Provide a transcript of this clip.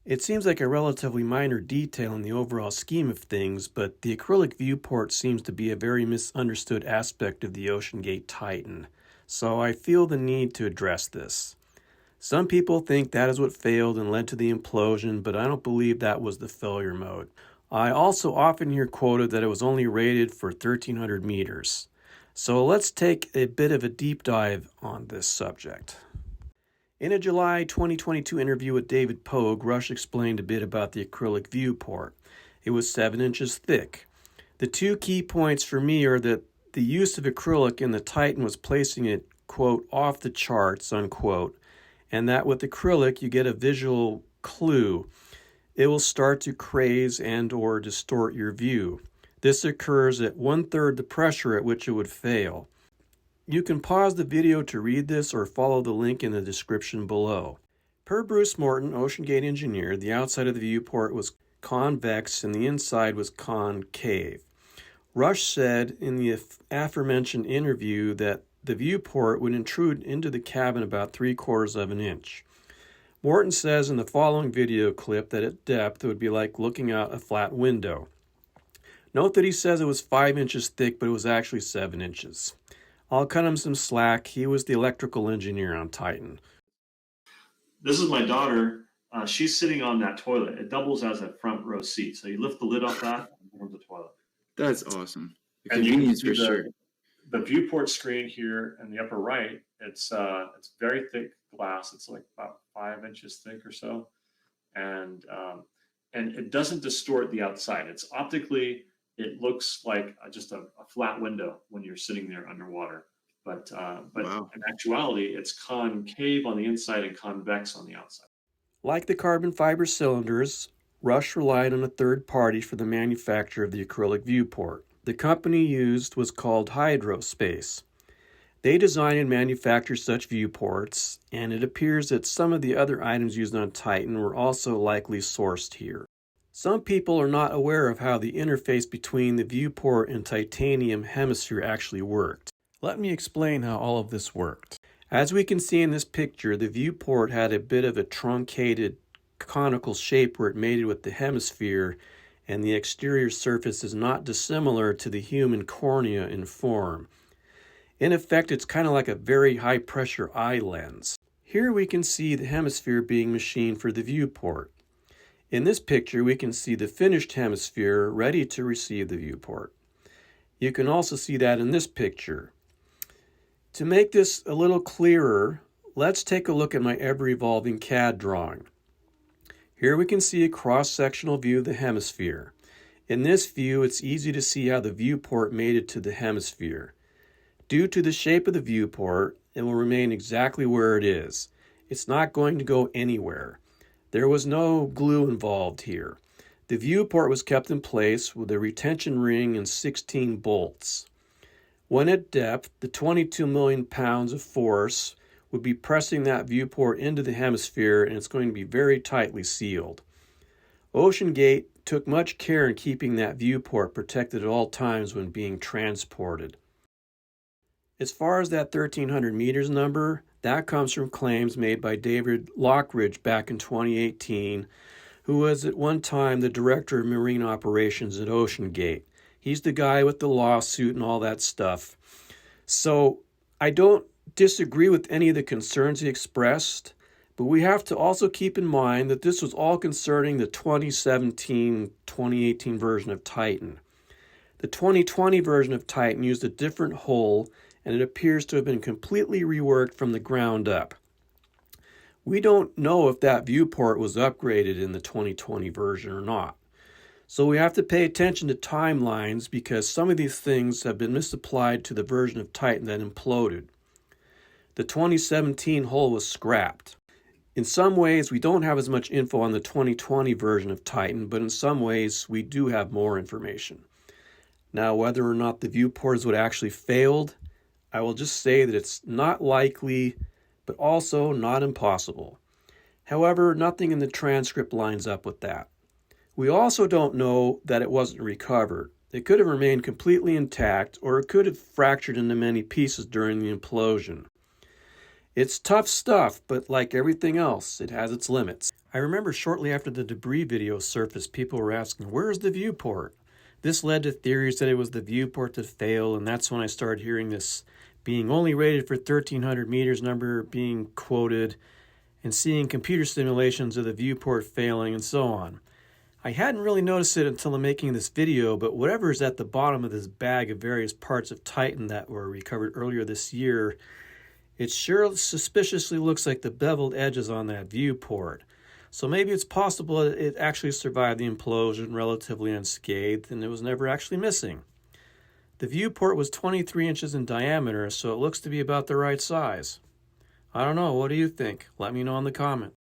It seems like a relatively minor detail in the overall scheme of things, but the acrylic viewport seems to be a very misunderstood aspect of the OceanGate Titan, so I feel the need to address this. Some people think that is what failed and led to the implosion, but I don't believe that was the failure mode. I also often hear quoted that it was only rated for 1,300 meters. So let's take a bit of a deep dive on this subject. In a July 2022 interview with David Pogue, Rush explained a bit about the acrylic viewport. It was 7 inches thick. The two key points for me are that the use of acrylic in the Titan was placing it, quote, off the charts, unquote, and that with acrylic you get a visual clue. It will start to craze and or distort your view. This occurs at 1/3 the pressure at which it would fail. You can pause the video to read this or follow the link in the description below. Per Bruce Morton, OceanGate engineer, the outside of the viewport was convex and the inside was concave. Rush said in the aforementioned interview that the viewport would intrude into the cabin about 3/4 of an inch. Morton says in the following video clip that at depth it would be like looking out a flat window. Note that he says it was 5 inches thick, but it was actually 7 inches. I'll cut him some slack. He was the electrical engineer on Titan. This is my daughter. She's sitting on that toilet. It doubles as a front row seat. So you lift the lid off that and go to the toilet. That's awesome. The And you can convenience see for sure. the viewport screen here in the upper right. It's very thick glass. It's like about 5 inches thick or so, and it doesn't distort the outside. It's optically, it looks like just a flat window when you're sitting there underwater. But Wow. in actuality, it's concave on the inside and convex on the outside. Like the carbon fiber cylinders, Rush relied on a third party for the manufacture of the acrylic viewport. The company used was called Hydrospace. They design and manufacture such viewports, and it appears that some of the other items used on Titan were also likely sourced here. Some people are not aware of how the interface between the viewport and titanium hemisphere actually worked. Let me explain how all of this worked. As we can see in this picture, the viewport had a bit of a truncated conical shape where it mated with the hemisphere, and the exterior surface is not dissimilar to the human cornea in form. In effect, it's kind of like a very high pressure eye lens. Here we can see the hemisphere being machined for the viewport. In this picture, we can see the finished hemisphere ready to receive the viewport. You can also see that in this picture. To make this a little clearer, let's take a look at my ever-evolving CAD drawing. Here we can see a cross-sectional view of the hemisphere. In this view, it's easy to see how the viewport mated to the hemisphere. Due to the shape of the viewport, it will remain exactly where it is. It's not going to go anywhere. There was no glue involved here. The viewport was kept in place with a retention ring and 16 bolts. When at depth, the 22 million pounds of force would be pressing that viewport into the hemisphere, and it's going to be very tightly sealed. OceanGate took much care in keeping that viewport protected at all times when being transported. As far as that 1,300 meters number, that comes from claims made by David Lockridge back in 2018, who was at one time the director of marine operations at OceanGate. He's the guy with the lawsuit and all that stuff. So I don't disagree with any of the concerns he expressed, but we have to also keep in mind that this was all concerning the 2017-2018 version of Titan. The 2020 version of Titan used a different hull, and it appears to have been completely reworked from the ground up. We don't know if that viewport was upgraded in the 2020 version or not. So we have to pay attention to timelines because some of these things have been misapplied to the version of Titan that imploded. The 2017 hull was scrapped. In some ways, we don't have as much info on the 2020 version of Titan, but in some ways, we do have more information. Now, whether or not the viewports would actually failed, I will just say that it's not likely, but also not impossible. However, nothing in the transcript lines up with that. We also don't know that it wasn't recovered. It could have remained completely intact, or it could have fractured into many pieces during the implosion. It's tough stuff, but like everything else, it has its limits. I remember shortly after the debris video surfaced, people were asking, where's the viewport? This led to theories that it was the viewport that failed, and that's when I started hearing this being only rated for 1,300 meters number being quoted, and seeing computer simulations of the viewport failing and so on. I hadn't really noticed it until the making of this video, but whatever is at the bottom of this bag of various parts of Titan that were recovered earlier this year, it sure suspiciously looks like the beveled edges on that viewport. So maybe it's possible that it actually survived the implosion relatively unscathed and it was never actually missing. The viewport was 23 inches in diameter, so it looks to be about the right size. I don't know, what do you think? Let me know in the comments.